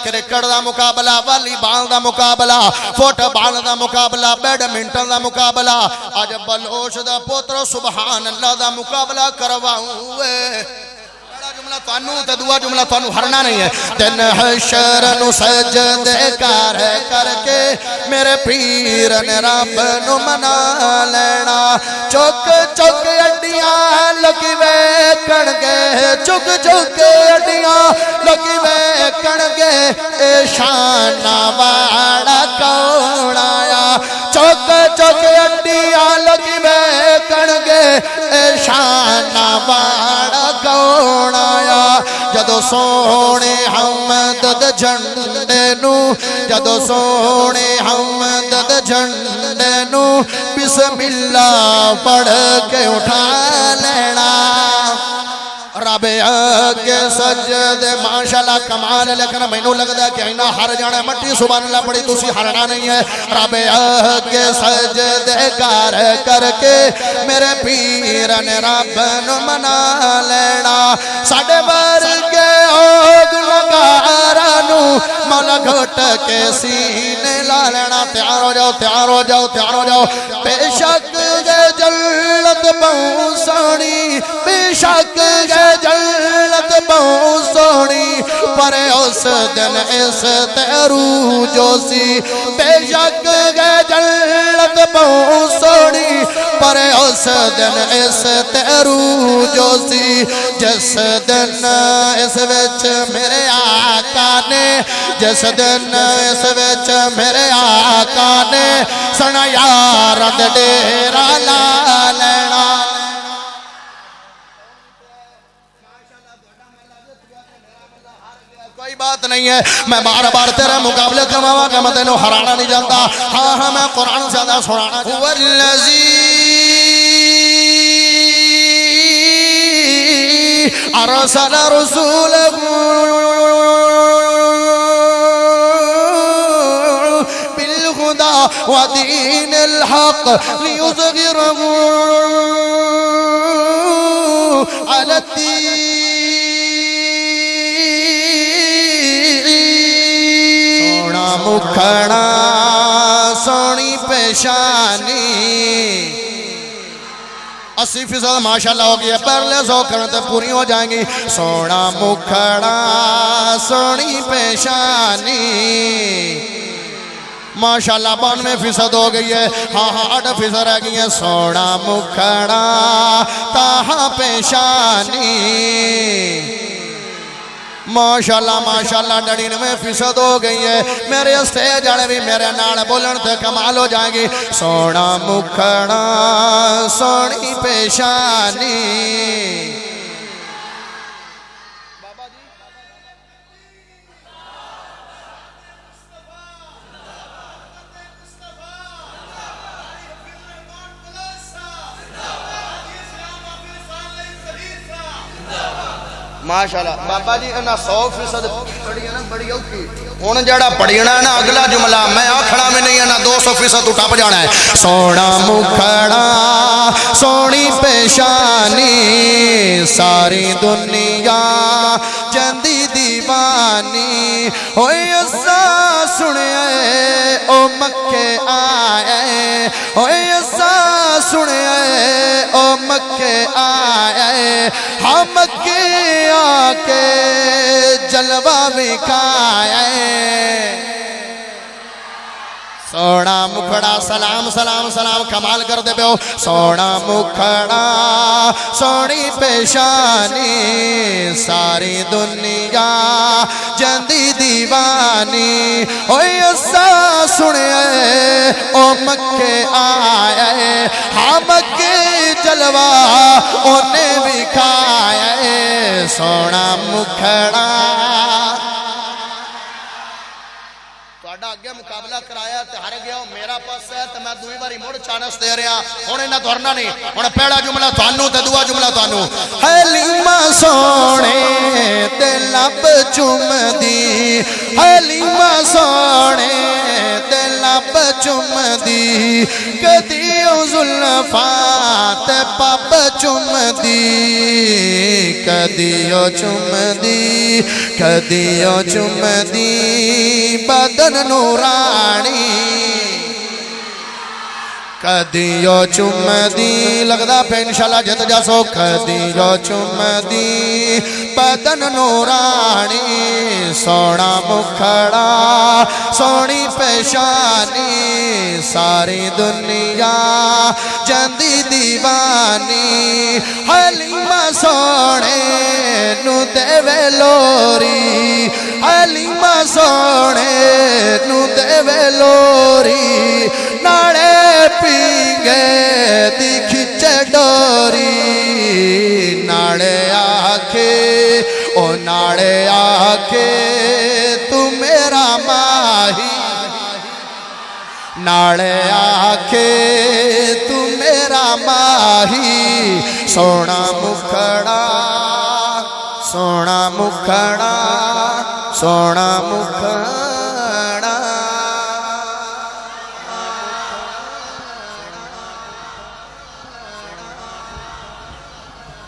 Cricket دا مقابلہ، والی بال دا مقابلہ، فٹ بال دا مقابلہ، بیڈمنٹن دا مقابلہ، آج بلوچ دا پوتر سبحان اللہ دا مقابلہ کرواؤں جملہ توانو تے دعا جملہ توانو ہرنا نہیں ہے. دن حشر نو سجدے کر کے میرے پیر نے رب نو منا لینا. چک چک اڈیاں لگی ویکھن گے، چک چک اڈیاں لگی ویکھن گے، اے شان والا کون آیا. چک چک اڈیاں لگی ویکھن گے، اے شان والا کون آیا. جدو سونے حمد جھنڈے نو، جدو سونے حمد جھنڈے نو بسم اللہ پڑھ کے اٹھا لینا. رب آگے سجدے ماشاءاللہ کمال، لیکن میں نو لگ دا کہ اینا ہر جانا مٹی سبحان اللہ پڑی تُسی ہرنا نہیں ہے. رب آگے سجدے کر کے میرے پیر نے رب نو منا لینا. ساڑھے ورگے اوگ لگارانو مولا گھٹ کے سینے لا لینا. تیار ہو جاؤ تیار ہو جاؤ تیار ہو جاؤ. بے شک گے جلت بہت سونی، بے شک گے جلت بہت سونی، پر اس دن اس تیرو جو سی. بے شک گے جلت بہت سونی، پر اس دن اس تیرو جو سی. جس دن اس وچ میرے آقا نے، جس دن اس وچ میرے آقا نے سنا یارد ڈیرا لا لینا. کوئی بات نہیں ہے، میں بار بار تیرے مقابلے کرواؤں گا، میں تینوں ہرانا نہیں جانتا. ہاں ہاں میں قرآن زیادہ سنانا چاہتا. والذی ارسل رسولہ بالہدی ودین الحق لیظہرہ علی الدین. سونا مکھڑا سونی پیشانی 80% ماشاءاللہ ہو گئی ہے، پہلے 100 کرتے پوری ہو جائیں گی. سونا مکھڑا سونی پیشانی ماشاءاللہ 92% ہو گئی ہے. ہاں ہاں 8% رہ گئی ہے. سونا مکھڑا تاہا پیشانی ماشاءاللہ ماشاءاللہ 99% ہو گئی ہے. میرے اسٹیج آنے بھی میرے نال بولن تے کمال ہو جائیں گی. سونا مکھڑا سونی پیشانی. ماشاءاللہ بابا جی انہا 100% پڑھی ہے نا بڑی اوکی. ہون جڑا پڑھینا ہے نا اگلا جملہ میں آکھڑا میں نہیں ہے نا 200% اٹھا جانا ہے. سونا مکھڑا سونی پیشانی ساری دنیا جندی دیوانی. ہوئے اسا سنے او مکے آئے، ہوئے اسا سنے او مکے آئے، ہم مکے آکے جلوہ بکھائے. سونا مکھڑا سلام سلام سلام کمال کر دے بیو. سونا مکھڑا سونی پیشانی ساری دنیا جندی دیوانی. اوئے اسا سنے او مکے آئے، ہاں مکے جلوہ انہیں بکھائے. سونا مکھڑا اگے مقابلہ کرایا تے ہر گیا میرا پاس ہے تے میں دوئی باری موڑ چانس دے رہا. ہن انہاں دورنا نہیں، ہن پہلا جملہ تانوں تے دوسرا جملہ تانوں. حلیمہ سونے تے لب چوم دی، حلیمہ سونے تے لب لب چم دی کدی او زلفاں تے پب چم دی کدی او چم دی کدی او چم دی بدن نورانی کدیو چم دی لگدا پہ انشاءاللہ جت جاسو کدیو چم دی بدن نورانی سونا مکھڑا سونی پیشانی ساری دنیا جندی دیوانی حلیمہ سونے نو دے وے لوری حلیمہ سونے نو دے وے لوری ناڑے پینگے دی کھچے ڈوری ناڑے آکھے او ناڑے آکھے تو میرا ماہی ناڑے آکھے تو میرا ماہی سونا مکھڑا سونا مکھڑا سونا مکھڑا